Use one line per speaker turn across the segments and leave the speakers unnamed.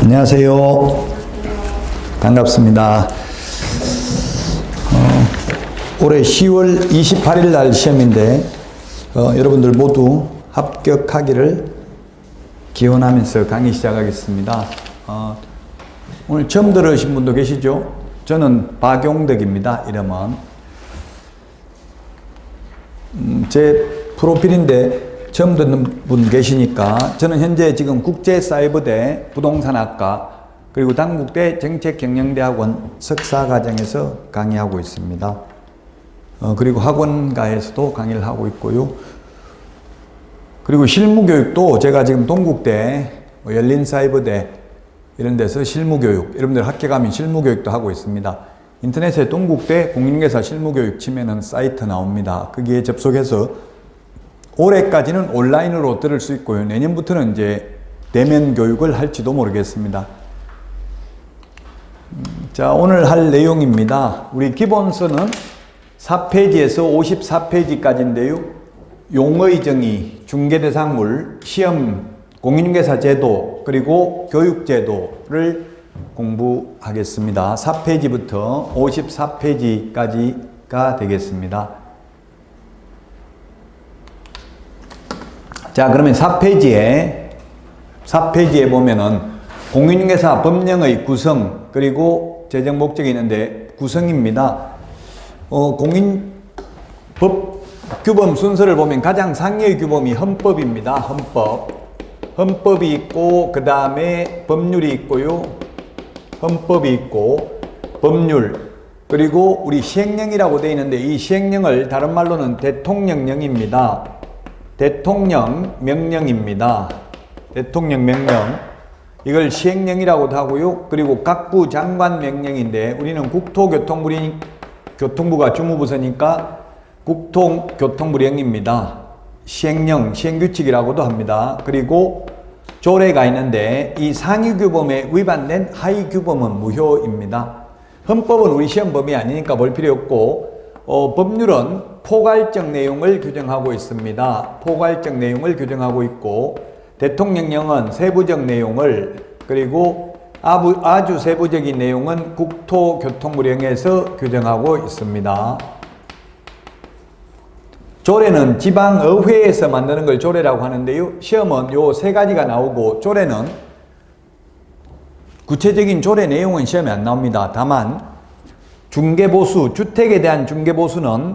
안녕하세요. 반갑습니다. 올해 10월 28일 날 시험인데 여러분들 모두 합격하기를 기원하면서 강의 시작하겠습니다. 오늘 처음 들으신 분도 계시죠? 저는 박용덕입니다. 이름은. 제 프로필인데 처음 듣는 분 계시니까 저는 현재 지금 국제사이버대 부동산학과 그리고 단국대 정책경영대학원 석사과정에서 강의하고 있습니다. 그리고 학원가에서도 강의를 하고 있고요. 그리고 실무교육도 제가 지금 동국대, 열린사이버대 이런 데서 실무교육, 여러분들 학교 가면 실무교육도 하고 있습니다. 인터넷에 동국대 공인중개사 실무교육 치면은 사이트 나옵니다. 거기에 접속해서 올해까지는 온라인으로 들을 수 있고요. 내년부터는 이제 대면 교육을 할지도 모르겠습니다. 자, 오늘 할 내용입니다. 우리 기본서는 4페이지에서 54페이지까지인데요. 용어의 정의, 중개대상물, 시험, 공인중개사 제도, 그리고 교육제도를 공부하겠습니다. 4페이지부터 54페이지까지가 되겠습니다. 자, 그러면 4페이지에 보면은 공인중개사 법령의 구성, 그리고 재정 목적이 있는데 구성입니다. 공인법 규범 순서를 보면 가장 상위의 규범이 헌법입니다. 헌법이 있고, 그 다음에 법률이 있고요. 헌법이 있고, 법률, 그리고 우리 시행령이라고 되어 있는데 이 시행령을 다른 말로는 대통령령입니다. 대통령 명령입니다. 대통령 명령. 이걸 시행령이라고도 하고요. 그리고 각부 장관 명령인데 우리는 교통부가 주무부서니까 국토교통부령입니다. 시행령, 시행규칙이라고도 합니다. 그리고 조례가 있는데 이 상위 규범에 위반된 하위 규범은 무효입니다. 헌법은 우리 시험 범위 아니니까 볼 필요 없고 법률은 포괄적 내용을 규정하고 있습니다. 포괄적 내용을 규정하고 있고 대통령령은 세부적 내용을 그리고 아주 세부적인 내용은 국토교통부령에서 규정하고 있습니다. 조례는 지방의회에서 만드는 걸 조례라고 하는데요. 시험은 요 세 가지가 나오고 조례는 구체적인 조례 내용은 시험에 안 나옵니다. 다만 중개보수, 주택에 대한 중개보수는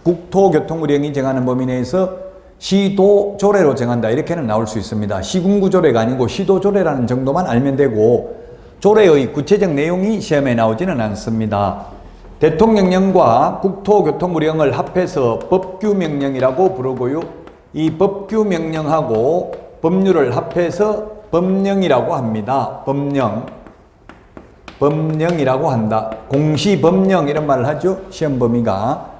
국토교통부령이 정하는 범위 내에서 시도조례로 정한다. 이렇게는 나올 수 있습니다. 시군구조례가 아니고 시도조례라는 정도만 알면 되고 조례의 구체적 내용이 시험에 나오지는 않습니다. 대통령령과 국토교통부령을 합해서 법규명령이라고 부르고요. 이 법규명령하고 법률을 합해서 법령이라고 합니다. 법령이라고 한다. 공시법령 이런 말을 하죠. 시험 범위가.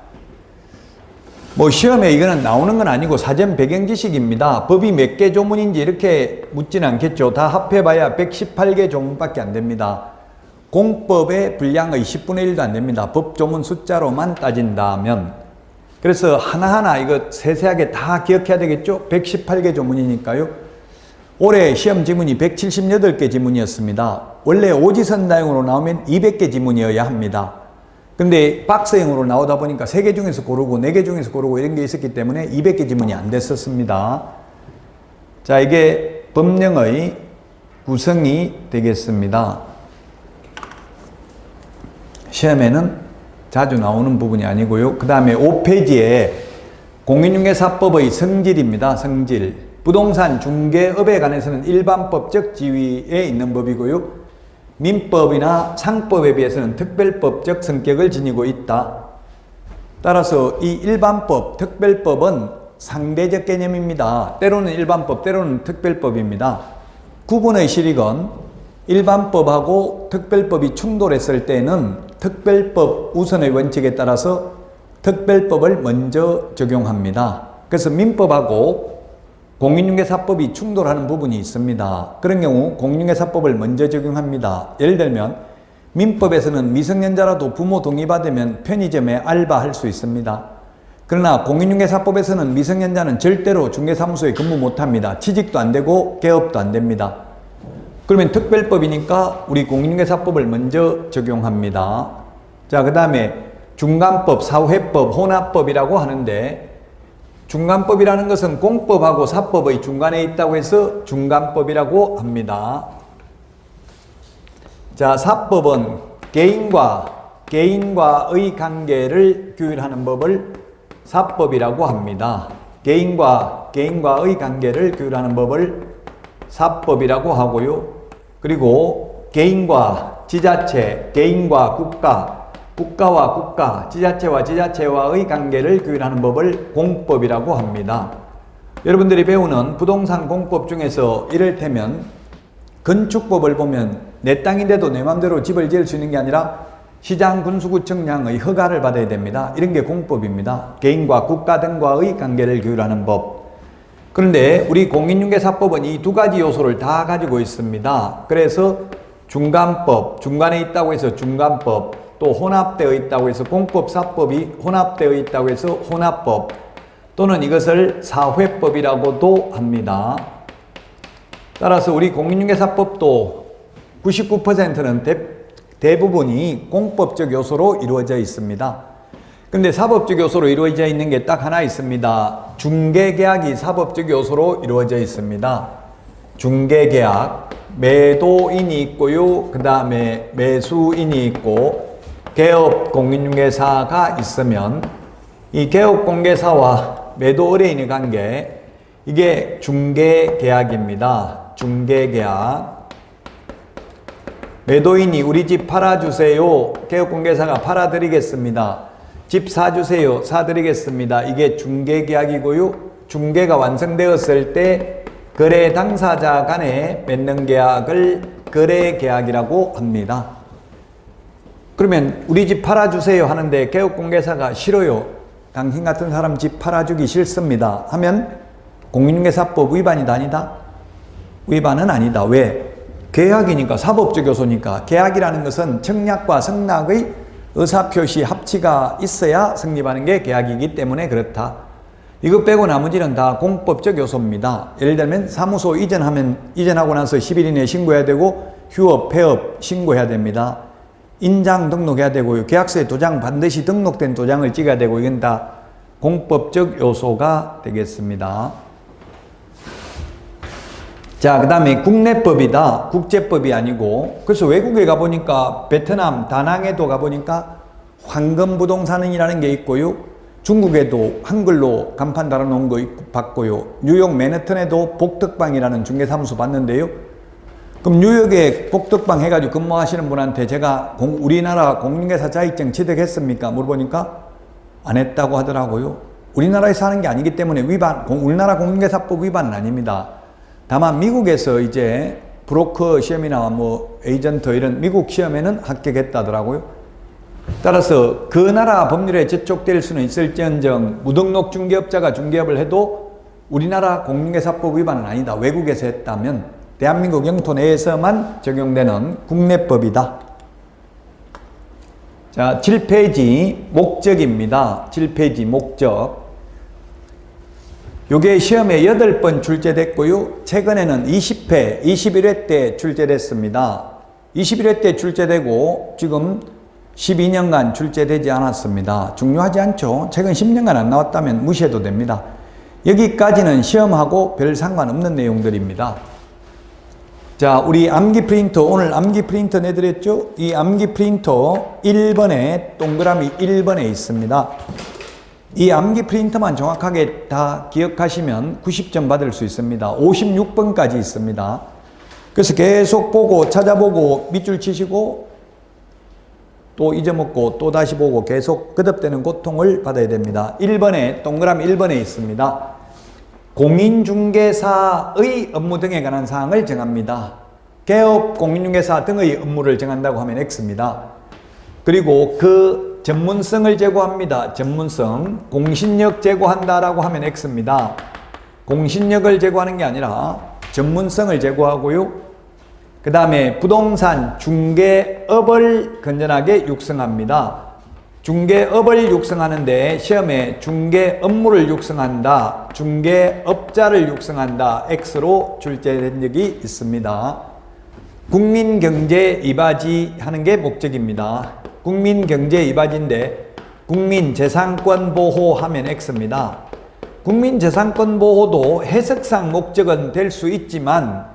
시험에 이거는 나오는 건 아니고 사전 배경 지식입니다. 법이 몇 개 조문인지 이렇게 묻지는 않겠죠. 다 합해봐야 118개 조문밖에 안 됩니다. 공법의 분량의 10분의 1도 안 됩니다. 법 조문 숫자로만 따진다면. 그래서 하나하나 이거 세세하게 다 기억해야 되겠죠. 118개 조문이니까요. 올해 시험 지문이 178개 지문이었습니다. 원래 오지선다형으로 나오면 200개 지문이어야 합니다. 근데 박스형으로 나오다 보니까 3개 중에서 고르고 4개 중에서 고르고 이런 게 있었기 때문에 200개 지문이 안 됐었습니다. 자, 이게 법령의 구성이 되겠습니다. 시험에는 자주 나오는 부분이 아니고요. 그 다음에 5페이지에 공인중개사법의 성질입니다. 성질. 부동산 중개업에 관해서는 일반법적 지위에 있는 법이고요. 민법이나 상법에 비해서는 특별법적 성격을 지니고 있다. 따라서 이 일반법, 특별법은 상대적 개념입니다. 때로는 일반법, 때로는 특별법입니다. 구분의 실익은 일반법하고 특별법이 충돌했을 때는 특별법 우선의 원칙에 따라서 특별법을 먼저 적용합니다. 그래서 민법하고 공인중개사법이 충돌하는 부분이 있습니다. 그런 경우 공인중개사법을 먼저 적용합니다. 예를 들면 민법에서는 미성년자라도 부모 동의받으면 편의점에 알바할 수 있습니다. 그러나 공인중개사법에서는 미성년자는 절대로 중개사무소에 근무 못합니다. 취직도 안 되고 개업도 안 됩니다. 그러면 특별법이니까 우리 공인중개사법을 먼저 적용합니다. 자, 그 다음에 중간법, 사회법, 혼합법이라고 하는데 중간법이라는 것은 공법하고 사법의 중간에 있다고 해서 중간법이라고 합니다. 자, 사법은 개인과의 관계를 규율하는 법을 사법이라고 합니다. 개인과의 관계를 규율하는 법을 사법이라고 하고요. 그리고 개인과 지자체, 개인과 국가, 국가와 국가, 지자체와 지자체와의 관계를 규율하는 법을 공법이라고 합니다. 여러분들이 배우는 부동산 공법 중에서 이를테면 건축법을 보면 내 땅인데도 내 맘대로 집을 지을 수 있는 게 아니라 시장 군수구청장의 허가를 받아야 됩니다. 이런 게 공법입니다. 개인과 국가 등과의 관계를 규율하는 법. 그런데 우리 공인중개사법은 이 두 가지 요소를 다 가지고 있습니다. 그래서 중간법, 중간에 있다고 해서 중간법, 또 혼합되어 있다고 해서 공법, 사법이 혼합되어 있다고 해서 혼합법, 또는 이것을 사회법이라고도 합니다. 따라서 우리 공인중개사법도 99%는 대부분이 공법적 요소로 이루어져 있습니다. 근데 사법적 요소로 이루어져 있는 게 딱 하나 있습니다. 중개계약이 사법적 요소로 이루어져 있습니다. 중개계약, 매도인이 있고요. 그 다음에 매수인이 있고 개업 공인중개사가 있으면 이 개업 공개사와 매도 의뢰인의 관계, 이게 중개계약입니다. 중개계약. 매도인이 우리 집 팔아주세요. 개업공개사가 팔아드리겠습니다. 집 사주세요. 사드리겠습니다. 이게 중개계약이고요. 중개가 완성되었을 때 거래 당사자 간에 맺는 계약을 거래계약이라고 합니다. 그러면 우리 집 팔아주세요 하는데 개업공개사가 싫어요. 당신 같은 사람 집 팔아주기 싫습니다. 하면 공인중개사법 위반이다 아니다? 위반은 아니다. 왜? 계약이니까, 사법적 요소니까. 계약이라는 것은 청약과 승낙의 의사표시 합치가 있어야 성립하는 게 계약이기 때문에 그렇다. 이것 빼고 나머지는 다 공법적 요소입니다. 예를 들면 사무소 이전하고 나서 10일 이내에 신고해야 되고 휴업, 폐업 신고해야 됩니다. 인장 등록해야 되고요. 계약서에 도장 반드시 등록된 도장을 찍어야 되고 이건 다 공법적 요소가 되겠습니다. 자, 그 다음에 국내법이다. 국제법이 아니고. 그래서 외국에 가보니까 베트남 다낭에도 가보니까 황금부동산이라는 게 있고요. 중국에도 한글로 간판 달아놓은 거 봤고요. 뉴욕 맨해튼에도 복덕방이라는 중개사무소 봤는데요. 그럼 뉴욕에 복덕방 해가지고 근무하시는 분한테 제가 우리나라 공인중개사 자격증 취득했습니까? 물어보니까 안 했다고 하더라고요. 우리나라에서 하는 게 아니기 때문에 우리나라 공인중개사법 위반은 아닙니다. 다만 미국에서 이제 브로커 시험이나 뭐 에이전트 이런 미국 시험에는 합격했다더라고요. 따라서 그 나라 법률에 저촉될 수는 있을지언정 무등록 중개업자가 중개업을 해도 우리나라 공인중개사법 위반은 아니다. 외국에서 했다면 대한민국 영토 내에서만 적용되는 국내법이다. 자, 7페이지 목적입니다. 7페이지 목적. 요게 시험에 8번 출제됐고요. 최근에는 20회, 21회 때 출제됐습니다. 21회 때 출제되고 지금 12년간 출제되지 않았습니다. 중요하지 않죠. 최근 10년간 안 나왔다면 무시해도 됩니다. 여기까지는 시험하고 별 상관없는 내용들입니다. 자, 우리 암기 프린터, 오늘 암기 프린터 내드렸죠? 이 암기 프린터 1번에 동그라미 1번에 있습니다. 이 암기 프린터만 정확하게 다 기억하시면 90점 받을 수 있습니다. 56번까지 있습니다. 그래서 계속 보고 찾아보고 밑줄 치시고 또 잊어먹고 또 다시 보고 계속 거듭되는 고통을 받아야 됩니다. 1번에 동그라미 1번에 있습니다. 공인중개사의 업무 등에 관한 사항을 정합니다. 개업 공인중개사 등의 업무를 정한다고 하면 X입니다. 그리고 그 전문성을 제고합니다. 전문성. 공신력 제고한다라고 하면 X입니다. 공신력을 제고하는 게 아니라 전문성을 제고하고요. 그 다음에 부동산 중개업을 건전하게 육성합니다. 중개업을 육성하는데 시험에 중개 업무를 육성한다, 중개업자를 육성한다, X로 출제된 적이 있습니다. 국민경제 이바지 하는 게 목적입니다. 국민경제 이바지인데 국민재산권 보호하면 X입니다. 국민재산권 보호도 해석상 목적은 될 수 있지만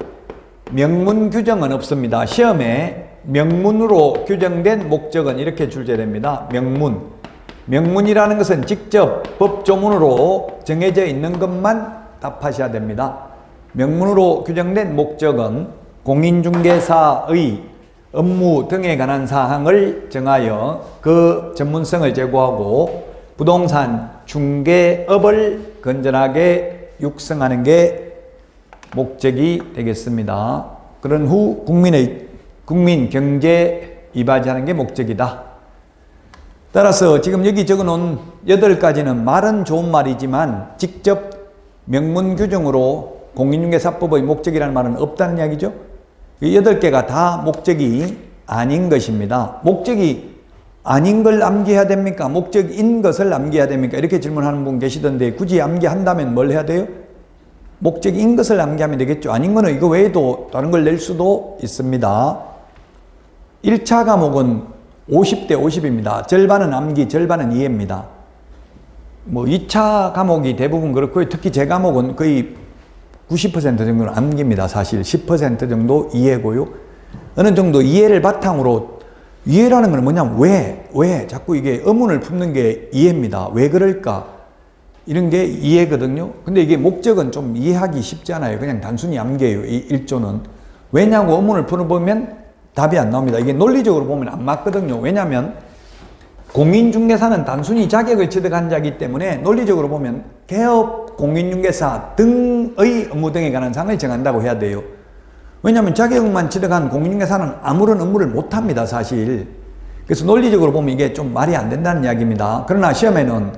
명문 규정은 없습니다. 시험에 명문으로 규정된 목적은 이렇게 출제됩니다. 명문. 명문이라는 것은 직접 법조문으로 정해져 있는 것만 답하셔야 됩니다. 명문으로 규정된 목적은 공인중개사의 업무 등에 관한 사항을 정하여 그 전문성을 제고하고 부동산 중개업을 건전하게 육성하는 게 목적이 되겠습니다. 그런 후 국민 경제 이바지하는 게 목적이다. 따라서 지금 여기 적어놓은 8가지는 말은 좋은 말이지만 직접 명문 규정으로 공인중개사법의 목적이라는 말은 없다는 이야기죠. 이 8개가 다 목적이 아닌 것입니다. 목적이 아닌 걸 암기해야 됩니까? 목적인 것을 암기해야 됩니까? 이렇게 질문하는 분 계시던데 굳이 암기한다면 뭘 해야 돼요? 목적인 것을 암기하면 되겠죠. 아닌 거는 이거 외에도 다른 걸 낼 수도 있습니다. 1차 과목은 50대 50입니다. 절반은 암기, 절반은 이해입니다. 2차 과목이 대부분 그렇고요. 특히 제 과목은 거의 90% 정도는 암기입니다. 사실 10% 정도 이해고요. 어느 정도 이해를 바탕으로, 이해라는 건 뭐냐면 왜 자꾸 이게 의문을 품는 게 이해입니다. 왜 그럴까? 이런 게 이해거든요. 근데 이게 목적은 좀 이해하기 쉽지 않아요. 그냥 단순히 암기예요. 이 1조는. 왜냐고 의문을 풀어보면 답이 안 나옵니다. 이게 논리적으로 보면 안 맞거든요. 왜냐하면 공인중개사는 단순히 자격을 취득한 자이기 때문에 논리적으로 보면 개업 공인중개사 등의 업무 등에 관한 사항을 정한다고 해야 돼요. 왜냐하면 자격만 취득한 공인중개사는 아무런 업무를 못합니다. 사실. 그래서 논리적으로 보면 이게 좀 말이 안 된다는 이야기입니다. 그러나 시험에는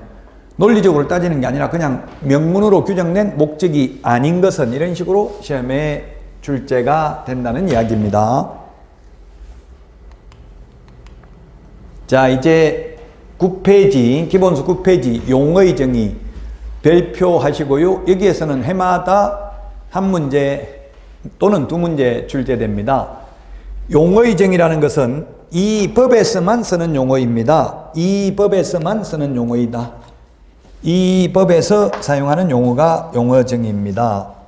논리적으로 따지는 게 아니라 그냥 명문으로 규정된 목적이 아닌 것은 이런 식으로 시험에 출제가 된다는 이야기입니다. 자, 이제 9페이지, 기본수 9페이지 용어의 정의 별표하시고요. 여기에서는 해마다 한 문제 또는 두 문제 출제됩니다. 용어의 정의라는 것은 이 법에서만 쓰는 용어입니다. 이 법에서만 쓰는 용어이다. 이 법에서 사용하는 용어가 용어 정의입니다.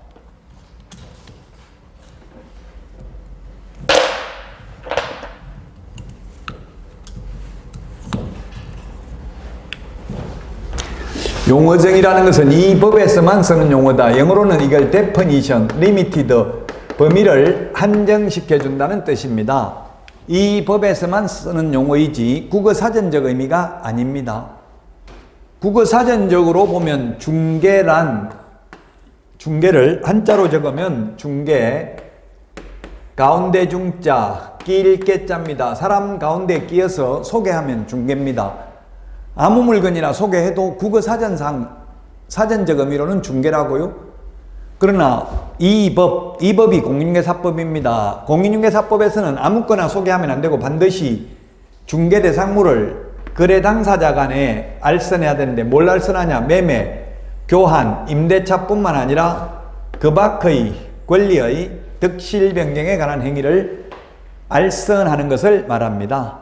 용어정의라는 것은 이 법에서만 쓰는 용어다. 영어로는 이걸 definition, limited, 범위를 한정시켜 준다는 뜻입니다. 이 법에서만 쓰는 용어이지 국어사전적 의미가 아닙니다. 국어사전적으로 보면 중개를 한자로 적으면 중개, 가운데 중자, 끼일 깨자입니다. 사람 가운데 끼어서 소개하면 중개입니다. 아무 물건이나 소개해도 국어사전상 사전적 의미로는 중개라고요. 그러나 이 법이 공인중개사법입니다. 공인중개사법에서는 아무거나 소개하면 안 되고 반드시 중개대상물을 거래 당사자 간에 알선해야 되는데 뭘 알선하냐? 매매, 교환, 임대차뿐만 아니라 그 밖의 권리의 득실 변경에 관한 행위를 알선하는 것을 말합니다.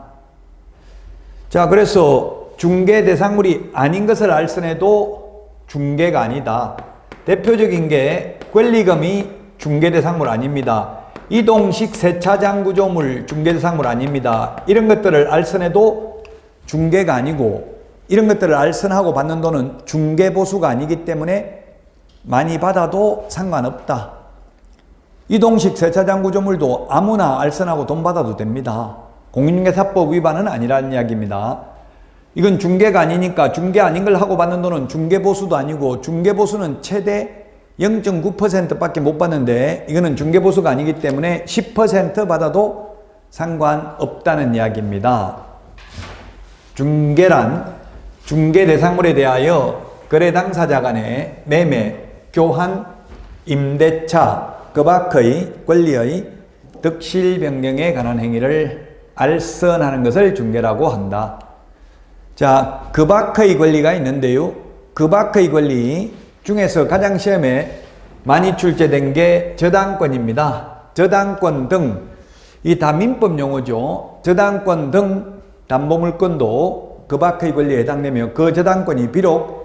자, 그래서 중개 대상물이 아닌 것을 알선해도 중개가 아니다. 대표적인 게 권리금이 중개 대상물 아닙니다. 이동식 세차장 구조물 중개 대상물 아닙니다. 이런 것들을 알선해도 중개가 아니고 이런 것들을 알선하고 받는 돈은 중개보수가 아니기 때문에 많이 받아도 상관없다. 이동식 세차장 구조물도 아무나 알선하고 돈 받아도 됩니다. 공인중개사법 위반은 아니라는 이야기입니다. 이건 중개가 아니니까 중개 아닌 걸 하고 받는 돈은 중개보수도 아니고 중개보수는 최대 0.9% 밖에 못 받는데 이거는 중개보수가 아니기 때문에 10% 받아도 상관없다는 이야기입니다. 중개란 중개 대상물에 대하여 거래 당사자 간의 매매, 교환, 임대차, 그 밖의 권리의 득실 변경에 관한 행위를 알선하는 것을 중개라고 한다. 자, 그 밖의 권리가 있는데요. 그 밖의 권리 중에서 가장 시험에 많이 출제된 게 저당권입니다. 저당권 등 이 다 민법 용어죠. 저당권 등 담보물권도 그 밖의 권리에 해당되며 그 저당권이 비록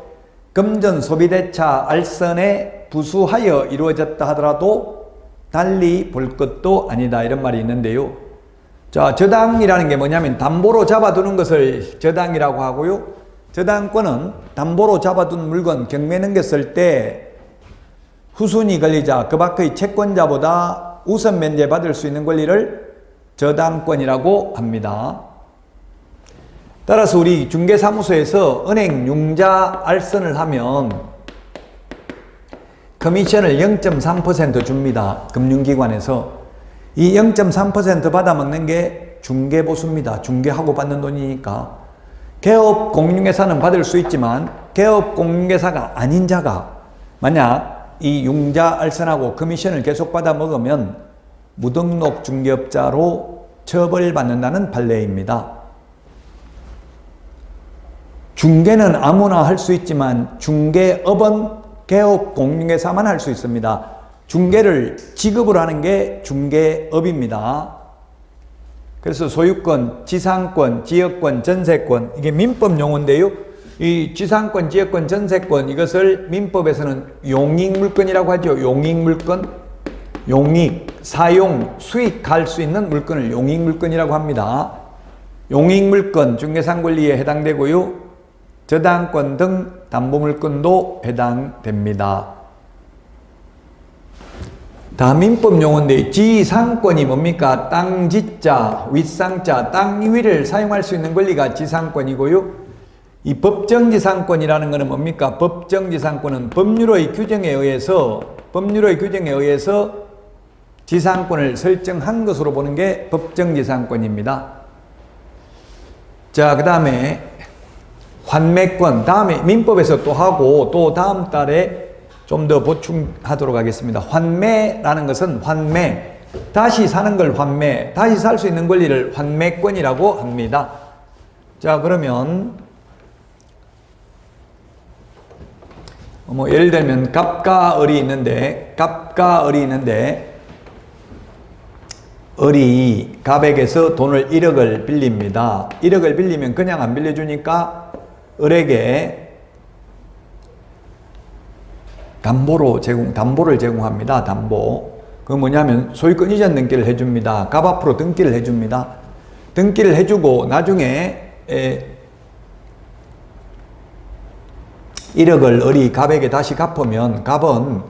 금전 소비대차 알선에 부수하여 이루어졌다 하더라도 달리 볼 것도 아니다, 이런 말이 있는데요. 자, 저당이라는 게 뭐냐면 담보로 잡아두는 것을 저당이라고 하고요. 저당권은 담보로 잡아둔 물건 경매 넘겼을 때 후순위 권리자 그 밖의 채권자보다 우선 면제받을 수 있는 권리를 저당권이라고 합니다. 따라서 우리 중개사무소에서 은행 융자 알선을 하면 커미션을 0.3% 줍니다. 금융기관에서. 이 0.3% 받아먹는 게 중개보수입니다. 중개하고 받는 돈이니까. 개업 공인중개사는 받을 수 있지만 개업 공인중개사가 아닌 자가 만약 이 융자 알선하고 커미션을 계속 받아먹으면 무등록 중개업자로 처벌받는다는 판례입니다. 중개는 아무나 할 수 있지만 중개업은 개업 공인중개사만 할 수 있습니다. 중개를 지급을 하는 게 중개업입니다. 그래서 소유권, 지상권, 지역권, 전세권, 이게 민법 용어인데요. 이 지상권, 지역권, 전세권, 이것을 민법에서는 용익물권이라고 하죠. 용익물권, 용익, 사용, 수익할 수 있는 물건을 용익물권이라고 합니다. 용익물권, 중개상 권리에 해당되고요. 저당권 등 담보물권도 해당됩니다. 다 민법 용어인데 지상권이 뭡니까? 땅 지자, 윗상자, 땅 위를 사용할 수 있는 권리가 지상권이고요. 이 법정지상권이라는 것은 뭡니까? 법정지상권은 법률의 규정에 의해서 지상권을 설정한 것으로 보는 게 법정지상권입니다. 자, 그 다음에 환매권, 다음에 민법에서 또 하고 또 다음 달에 좀 더 보충하도록 하겠습니다. 환매라는 것은 환매, 다시 사는 걸 환매, 다시 살 수 있는 권리를 환매권이라고 합니다. 자, 그러면 예를 들면 갑과 을이 있는데 을이 갑에게서 돈을 1억을 빌립니다. 1억을 빌리면 그냥 안 빌려주니까 을에게 담보를 제공합니다. 담보. 그건 뭐냐면 소유권 이전 등기를 해줍니다. 갑 앞으로 등기를 해줍니다. 등기를 해주고 나중에 1억을 을이 갑에게 다시 갚으면 갑은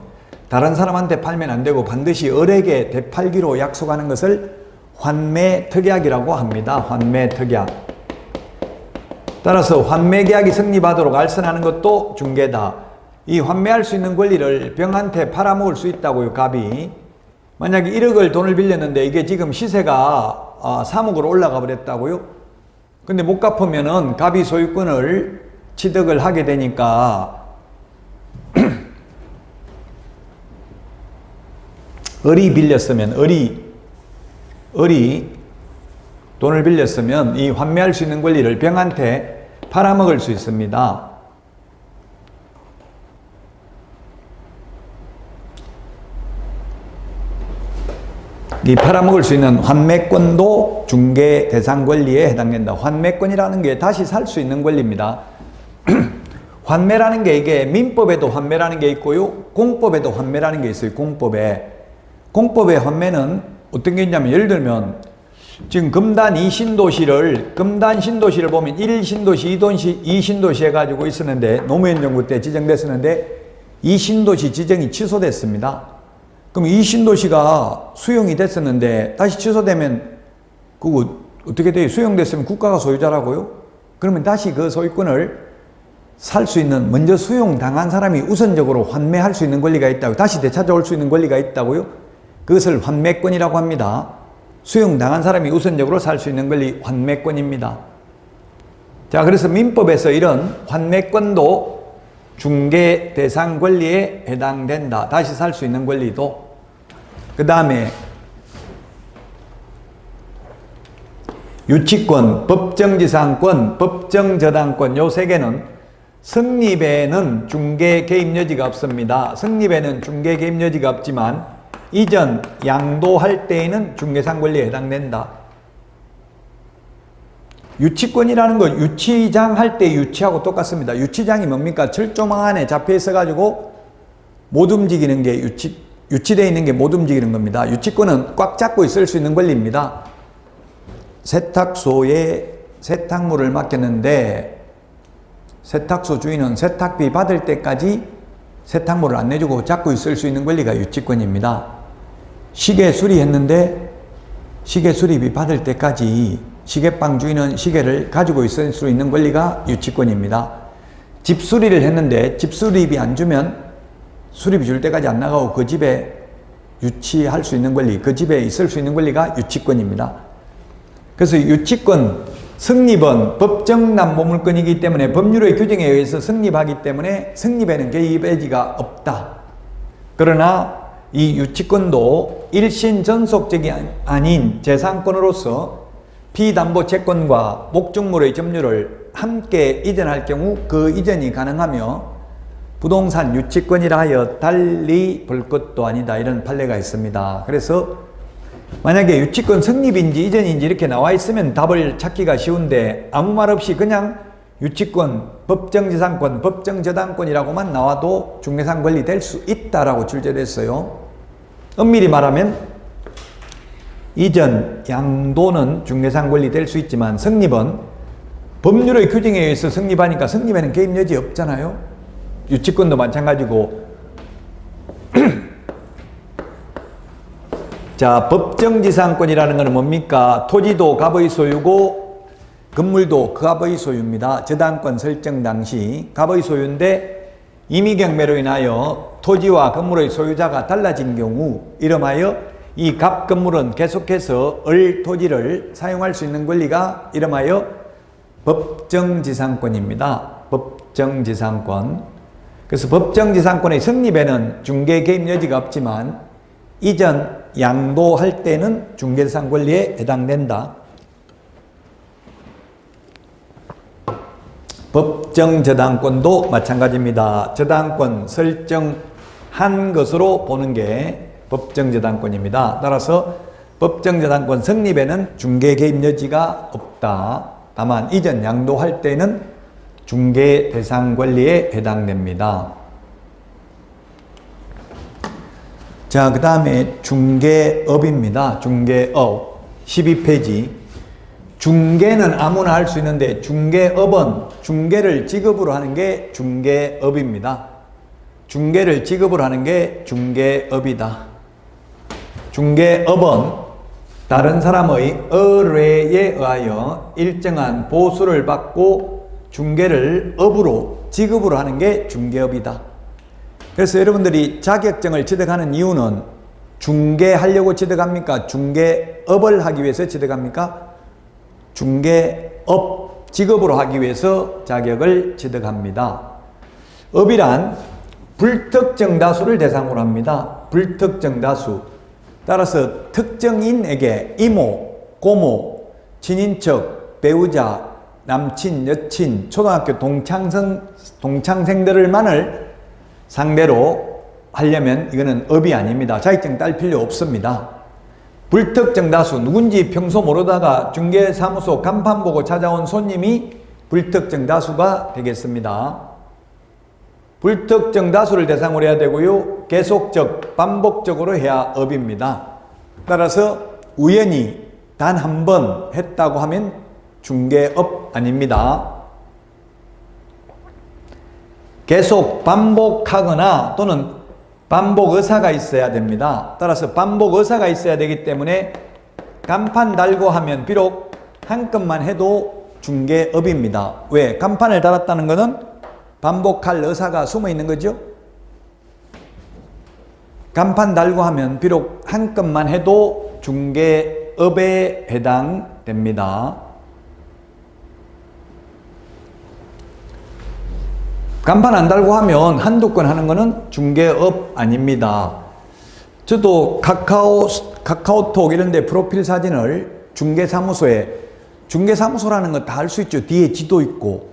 다른 사람한테 팔면 안 되고 반드시 을에게 되팔기로 약속하는 것을 환매특약이라고 합니다. 환매특약. 따라서 환매계약이 성립하도록 알선하는 것도 중개다. 이 환매할 수 있는 권리를 병한테 팔아먹을 수 있다고요, 갑이. 만약에 1억을 돈을 빌렸는데 이게 지금 시세가 3억으로 올라가 버렸다고요? 근데 못 갚으면은 갑이 소유권을 취득을 하게 되니까 을이 빌렸으면, 을이 돈을 빌렸으면 이 환매할 수 있는 권리를 병한테 팔아먹을 수 있습니다. 이 팔아먹을 수 있는 환매권도 중개 대상 권리에 해당된다. 환매권이라는 게 다시 살 수 있는 권리입니다. 환매라는 게 이게 민법에도 환매라는 게 있고요. 공법에도 환매라는 게 있어요. 공법의 환매는 어떤 게 있냐면 예를 들면 지금 금단 2신도시를 보면 1신도시, 2신도시 해가지고 있었는데 노무현 정부 때 지정됐었는데 2신도시 지정이 취소됐습니다. 그럼 이 신도시가 수용이 됐었는데 다시 취소되면 그거 어떻게 돼요? 수용됐으면 국가가 소유자라고요? 그러면 다시 그 소유권을 살 수 있는, 먼저 수용당한 사람이 우선적으로 환매할 수 있는 권리가 있다고, 다시 되찾아올 수 있는 권리가 있다고요? 그것을 환매권이라고 합니다. 수용당한 사람이 우선적으로 살 수 있는 권리, 환매권입니다. 자, 그래서 민법에서 이런 환매권도 중개 대상 권리에 해당된다. 다시 살 수 있는 권리도. 그 다음에 유치권, 법정지상권, 법정저당권 요 세 개는 성립에는 중개 개입 여지가 없습니다. 성립에는 중개 개입 여지가 없지만 이전, 양도할 때에는 중개상 권리에 해당된다. 유치권이라는 거 유치장 할 때 유치하고 똑같습니다. 유치장이 뭡니까? 철조망 안에 잡혀 있어가지고 못 움직이는 게 유치되어 있는 게 못 움직이는 겁니다. 유치권은 꽉 잡고 있을 수 있는 권리입니다. 세탁소에 세탁물을 맡겼는데 세탁소 주인은 세탁비 받을 때까지 세탁물을 안 내주고 잡고 있을 수 있는 권리가 유치권입니다. 시계 수리했는데 시계 수리비 받을 때까지 시계방 주인은 시계를 가지고 있을 수 있는 권리가 유치권입니다. 집 수리를 했는데 집 수리비 안 주면 수리비 줄 때까지 안 나가고 그 집에 유치할 수 있는 권리, 그 집에 있을 수 있는 권리가 유치권입니다. 그래서 유치권, 성립은 법정 남보물권이기 때문에 법률의 규정에 의해서 성립하기 때문에 성립에는 개입의 여지가 없다. 그러나 이 유치권도 일신 전속적이 아닌 재산권으로서 피담보 채권과 목적물의 점유를 함께 이전할 경우 그 이전이 가능하며 부동산 유치권이라 하여 달리 볼 것도 아니다. 이런 판례가 있습니다. 그래서 만약에 유치권 성립인지 이전인지 이렇게 나와 있으면 답을 찾기가 쉬운데 아무 말 없이 그냥 유치권, 법정지상권, 법정저당권이라고만 나와도 중개상 권리 될 수 있다라고 출제됐어요. 엄밀히 말하면 이전, 양도는 중개상 권리 될 수 있지만 성립은 법률의 규정에 의해서 성립하니까 성립에는 개입 여지 없잖아요. 유치권도 마찬가지고. 자, 법정지상권이라는 것은 뭡니까? 토지도 갑의 소유고 건물도 갑의 소유입니다. 저당권 설정 당시 갑의 소유인데 임의경매로 인하여 토지와 건물의 소유자가 달라진 경우 이름하여 이 갑 건물은 계속해서 을 토지를 사용할 수 있는 권리가 이름하여 법정지상권입니다. 법정지상권. 그래서 법정지상권의 성립에는 중개 개입 여지가 없지만 이전, 양도할 때는 중개상 권리에 해당된다. 법정저당권도 마찬가지입니다. 저당권 설정한 것으로 보는 게 법정저당권입니다. 따라서 법정저당권 성립에는 중개 개입 여지가 없다. 다만 이전 양도할 때는 중개 대상 권리에 해당됩니다. 자, 그 다음에 중개업입니다. 중개업 12페이지. 중개는 아무나 할 수 있는데 중개업은 중개를 직업으로 하는 게 중개업입니다. 중개를 직업으로 하는 게 중개업이다. 중개업은 다른 사람의 의뢰에 의하여 일정한 보수를 받고 중개를 업으로, 직업으로 하는 게 중개업이다. 그래서 여러분들이 자격증을 취득하는 이유는 중개하려고 취득합니까? 중개업을 하기 위해서 취득합니까? 중개업, 직업으로 하기 위해서 자격을 취득합니다. 업이란 불특정 다수를 대상으로 합니다. 불특정 다수. 따라서 특정인에게 이모, 고모, 친인척, 배우자, 남친, 여친, 초등학교 동창생들만을 상대로 하려면 이거는 업이 아닙니다. 자격증 딸 필요 없습니다. 불특정 다수, 누군지 평소 모르다가 중개사무소 간판 보고 찾아온 손님이 불특정 다수가 되겠습니다. 불특정 다수를 대상으로 해야 되고요. 계속적, 반복적으로 해야 업입니다. 따라서 우연히 단 한 번 했다고 하면 중개업 아닙니다. 계속 반복하거나 또는 반복 의사가 있어야 됩니다. 따라서 반복 의사가 있어야 되기 때문에 간판 달고 하면 비록 한 건만 해도 중개업입니다. 왜? 간판을 달았다는 것은 반복할 의사가 숨어 있는 거죠. 간판 달고 하면 비록 한 건만 해도 중개업에 해당됩니다. 간판 안 달고 하면 한두 건 하는 거는 중개업 아닙니다. 저도 카카오톡 이런 데 프로필 사진을 중개사무소라는 거 다 할 수 있죠. 뒤에 지도 있고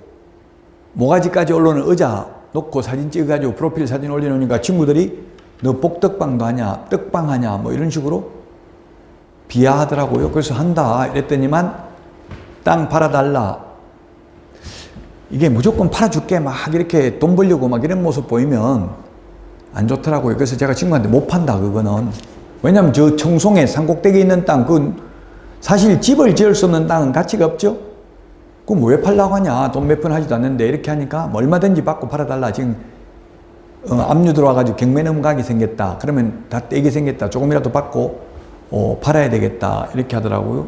모가지까지 올라오는 의자 놓고 사진 찍어가지고 프로필 사진 올려놓으니까 친구들이 너 복덕방도 하냐, 떡방 하냐, 뭐 이런 식으로 비하하더라고요. 그래서 한다 이랬더니만 땅 팔아달라. 이게 무조건 팔아줄게 막 이렇게 돈 벌려고 막 이런 모습 보이면 안 좋더라고요. 그래서 제가 친구한테 못 판다 그거는. 왜냐면 저 청송에 산꼭대기에 있는 땅, 그 사실 집을 지을 수 없는 땅은 가치가 없죠. 그럼 왜 팔라고 하냐, 돈 몇 푼 하지도 않는데. 이렇게 하니까 뭐 얼마든지 받고 팔아달라. 지금 압류 들어와가지고 경매넘각이 생겼다, 그러면 다 떼게 생겼다, 조금이라도 받고 팔아야 되겠다, 이렇게 하더라고요.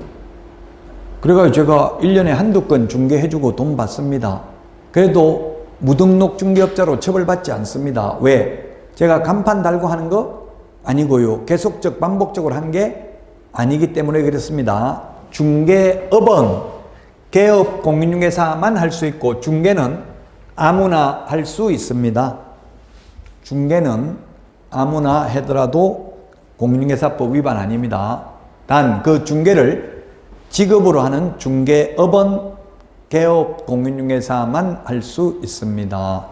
그래가지고 제가 1년에 한두 건 중개해주고 돈 받습니다. 그래도 무등록 중개업자로 처벌받지 않습니다. 왜? 제가 간판 달고 하는 거 아니고요, 계속적 반복적으로 한 게 아니기 때문에 그렇습니다. 중개업은 개업 공인중개사만 할 수 있고, 중개는 아무나 할 수 있습니다. 중개는 아무나 하더라도 공인중개사법 위반 아닙니다. 단 그 중개를 직업으로 하는 중개업은 개업 공인중개사만 할 수 있습니다.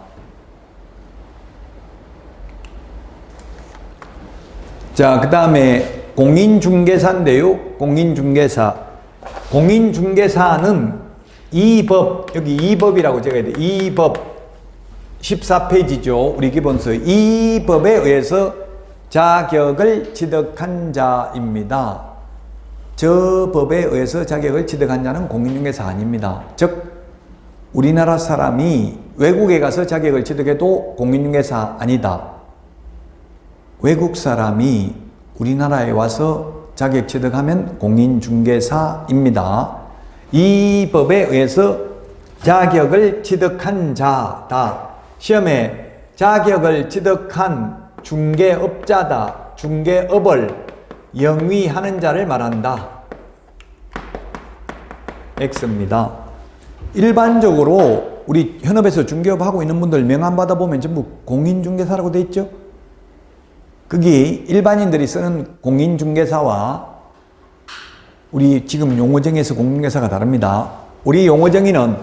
자, 그 다음에 공인중개사인데요. 공인중개사. 공인중개사는 이 법, 여기 이 법이라고 적어야 돼. 이 법 14페이지죠. 우리 기본서. 이 법에 의해서 자격을 취득한 자입니다. 저 법에 의해서 자격을 취득한 자는 공인중개사 아닙니다. 즉 우리나라 사람이 외국에 가서 자격을 취득해도 공인중개사 아니다. 외국 사람이 우리나라에 와서 자격 취득하면 공인중개사입니다. 이 법에 의해서 자격을 취득한 자다. 시험에 자격을 취득한 중개업자다, 중개업을 영위하는 자를 말한다. X입니다. 일반적으로 우리 현업에서 중개업 하고 있는 분들 명함 받아보면 전부 공인중개사라고 돼 있죠. 거기 일반인들이 쓰는 공인중개사와 우리 지금 용어정에서 공인중개사가 다릅니다. 우리 용어정의는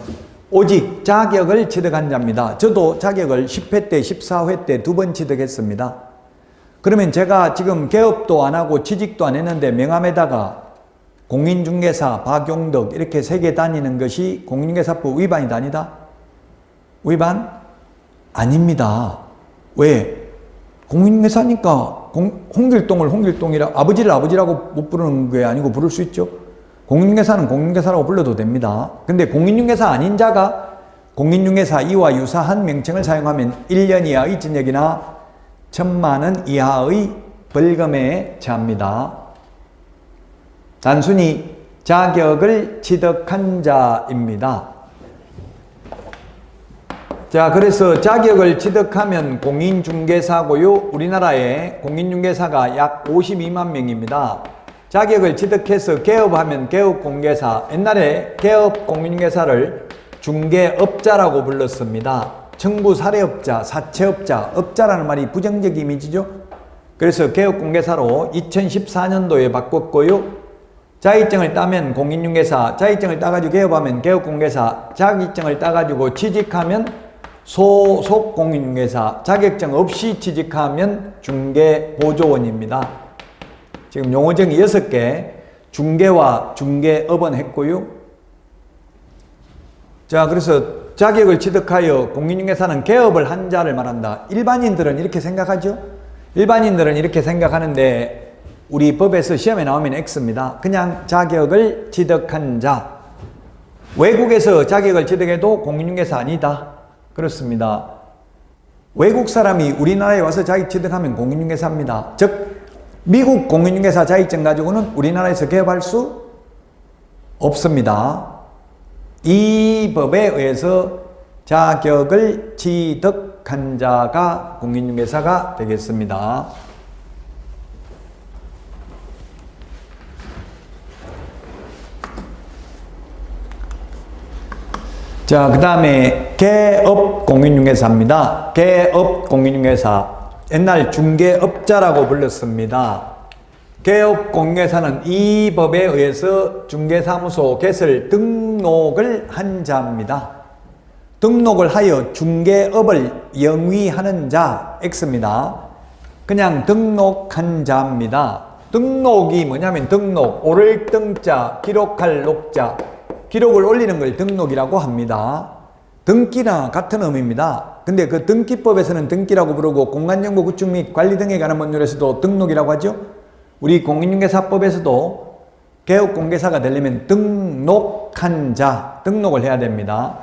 오직 자격을 취득한 자입니다. 저도 자격을 10회 때 14회 때 2번 취득했습니다. 그러면 제가 지금 개업도 안 하고 취직도 안 했는데 명함에다가 공인중개사 박용덕 이렇게 3개 다니는 것이 공인중개사법 위반이다 아니다? 위반? 아닙니다. 왜? 공인중개사니까 홍길동을 홍길동이라, 아버지를 아버지라고 못 부르는 게 아니고 부를 수 있죠. 공인중개사는 공인중개사라고 불러도 됩니다. 근데 공인중개사 아닌 자가 공인중개사 이와 유사한 명칭을 사용하면 1년 이하의 징역이나 1,000만 원 이하의 벌금에 처합니다. 단순히 자격을 취득한 자입니다. 자, 그래서 자격을 취득하면 공인중개사고요. 우리나라에 공인중개사가 약 52만 명입니다. 자격을 취득해서 개업하면 개업공개사, 옛날에 개업공인중개사를 중개업자라고 불렀습니다. 청부사례업자, 사채업자, 업자라는 말이 부정적 이미지죠. 그래서 개업공개사로 2014년도에 바꿨고요. 자격증을 따면 공인중개사, 자격증을 따가지고 개업하면 개업공개사, 자격증을 따가지고 취직하면 소속 공인중개사, 자격증 없이 취직하면 중개보조원입니다. 지금 용어정의 6개, 중개와 중개업은 했고요. 자, 그래서 자격을 취득하여 공인중개사는 개업을 한 자를 말한다. 일반인들은 이렇게 생각하죠? 일반인들은 이렇게 생각하는데 우리 법에서 시험에 나오면 X입니다. 그냥 자격을 취득한 자. 외국에서 자격을 취득해도 공인중개사 아니다. 그렇습니다. 외국 사람이 우리나라에 와서 자격 취득하면 공인중개사입니다. 즉 미국 공인중개사 자격증 가지고는 우리나라에서 개업할 수 없습니다. 이 법에 의해서 자격을 취득한 자가 공인중개사가 되겠습니다. 자, 그 다음에 개업 공인중개사입니다. 개업 공인중개사. 옛날 중개업자라고 불렀습니다. 개업 공인중개사는 이 법에 의해서 중개사무소 개설 등록을 한 자입니다. 등록을 하여 중개업을 영위하는 자 X입니다. 그냥 등록한 자입니다. 등록이 뭐냐면 등록, 오를 등자, 기록할 녹자, 기록을 올리는 걸 등록이라고 합니다. 등기나 같은 의미입니다. 근데 그 등기법에서는 등기라고 부르고 공간정보 구축 및 관리 등에 관한 법률에서도 등록이라고 하죠. 우리 공인중개사법에서도 개업공개사가 되려면 등록한 자, 등록을 해야 됩니다.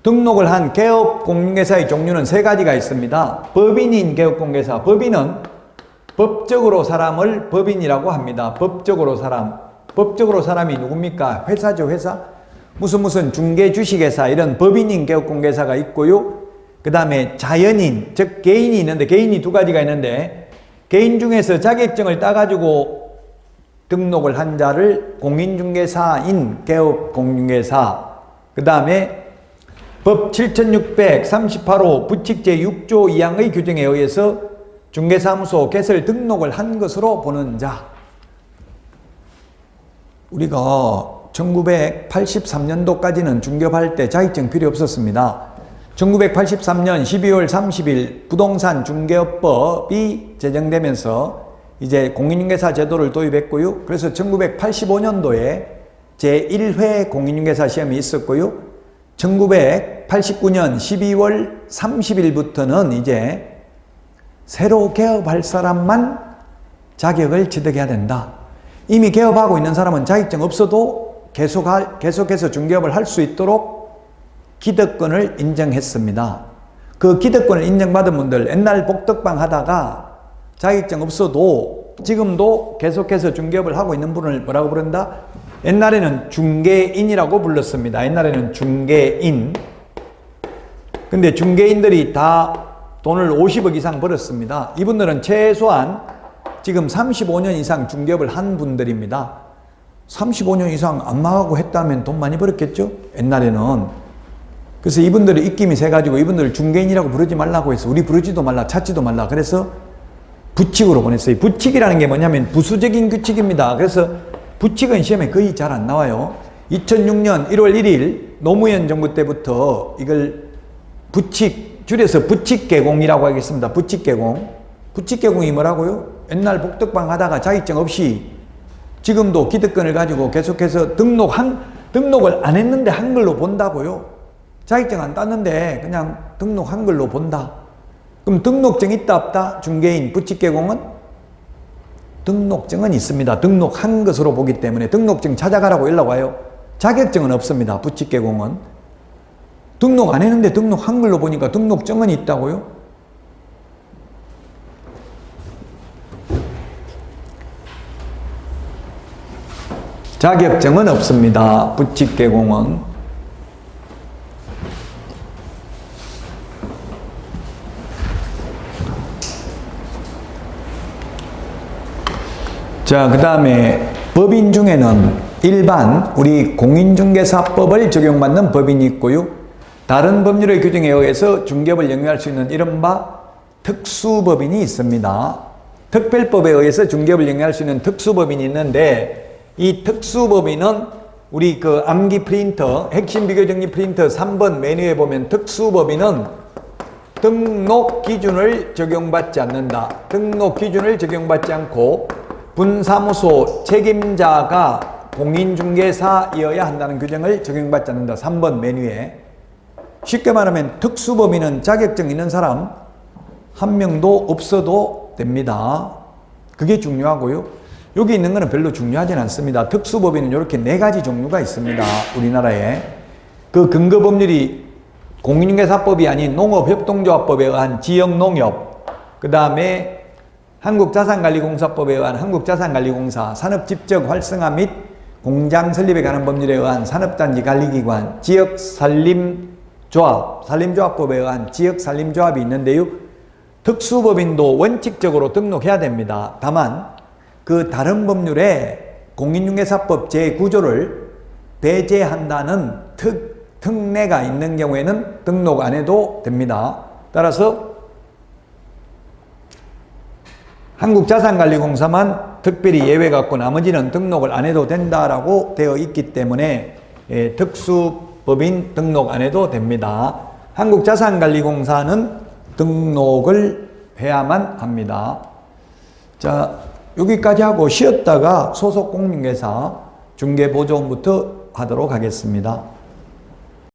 등록을 한 개업공개사의 종류는 세 가지가 있습니다. 법인인 개업공개사, 법인은 법적으로 사람을 법인이라고 합니다. 법적으로 사람. 법적으로 사람이 누굽니까? 회사죠, 회사. 무슨 중개 주식회사 이런 법인인 개업공개사가 있고요. 그 다음에 자연인, 즉 개인이 있는데 개인이 두 가지가 있는데 개인 중에서 자격증을 따가지고 등록을 한 자를 공인중개사인 개업공개사. 그 다음에 법 7638호 부칙 제6조 2항의 규정에 의해서 중개사무소 개설 등록을 한 것으로 보는 자. 우리가 1983년도까지는 중개업할 때 자격증 필요 없었습니다. 1983년 12월 30일 부동산 중개업법이 제정되면서 이제 공인중개사 제도를 도입했고요. 그래서 1985년도에 제1회 공인중개사 시험이 있었고요. 1989년 12월 30일부터는 이제 새로 개업할 사람만 자격을 취득해야 된다. 이미 개업하고 있는 사람은 자격증 없어도 계속해서 중개업을 할 수 있도록 기득권을 인정했습니다. 그 기득권을 인정받은 분들, 옛날 복덕방 하다가 자격증 없어도 지금도 계속해서 중개업을 하고 있는 분을 뭐라고 부른다? 옛날에는 중개인이라고 불렀습니다. 옛날에는 중개인. 근데 중개인들이 다 돈을 50억 이상 벌었습니다. 이분들은 최소한 지금 35년 이상 중개업을 한 분들입니다. 35년 이상 안 망하고 했다면 돈 많이 벌었겠죠? 옛날에는. 그래서 이분들의 입김이 세가지고 이분들을 중개인이라고 부르지 말라고 해서 우리 부르지도 말라, 찾지도 말라. 그래서 부칙으로 보냈어요. 부칙이라는 게 뭐냐면 부수적인 규칙입니다. 그래서 부칙은 시험에 거의 잘 안 나와요. 2006년 1월 1일 노무현 정부 때부터 이걸 부칙, 줄여서 부칙개공이라고 하겠습니다. 부칙개공. 부칙개공이 뭐라고요? 옛날 복덕방 하다가 자격증 없이 지금도 기득권을 가지고 계속해서 등록을 안 했는데 한글로 본다고요. 자격증 안 땄는데 그냥 등록 한글로 본다. 그럼 등록증 있다 없다? 중개인 부칙개공은? 등록증은 있습니다. 등록한 것으로 보기 때문에 등록증 찾아가라고 연락 와요. 자격증은 없습니다. 부칙개공은. 등록 안 했는데 등록 한글로 보니까 등록증은 있다고요? 자격증은 없습니다. 부칙개공은. 자, 그 다음에 법인 중에는 일반 우리 공인중개사법을 적용받는 법인이 있고요. 다른 법률의 규정에 의해서 중개업을 영위할 수 있는 이른바 특수법인이 있습니다. 특별법에 의해서 중개업을 영위할 수 있는 특수법인이 있는데 이 특수법인은 우리 그 암기 프린터, 핵심 비교 정리 프린터 3번 메뉴에 보면 특수법인은 등록 기준을 적용받지 않는다. 등록 기준을 적용받지 않고 분사무소 책임자가 공인중개사이어야 한다는 규정을 적용받지 않는다. 3번 메뉴에. 쉽게 말하면 특수법인은 자격증 있는 사람 한 명도 없어도 됩니다. 그게 중요하고요. 여기 있는 거는 별로 중요하진 않습니다. 특수법인은 이렇게 4가지 종류가 있습니다. 우리나라에. 그 근거법률이 공인중개사법이 아닌 농업협동조합법에 의한 지역농협, 그 다음에 한국자산관리공사법에 의한 한국자산관리공사, 산업집적 활성화 및 공장 설립에 관한 법률에 의한 산업단지관리기관, 지역산림조합, 산림조합법에 의한 지역산림조합이 있는데요. 특수법인도 원칙적으로 등록해야 됩니다. 다만 그 다른 법률에 공인중개사법 제9조를 배제한다는 특례가 있는 경우에는 등록 안 해도 됩니다. 따라서 한국자산관리공사만 특별히 예외 갖고 나머지는 등록을 안 해도 된다라고 되어 있기 때문에 특수법인 등록 안 해도 됩니다. 한국자산관리공사는 등록을 해야만 합니다. 자, 여기까지 하고 쉬었다가 소속 공인중개사 중개보조원부터 하도록 하겠습니다.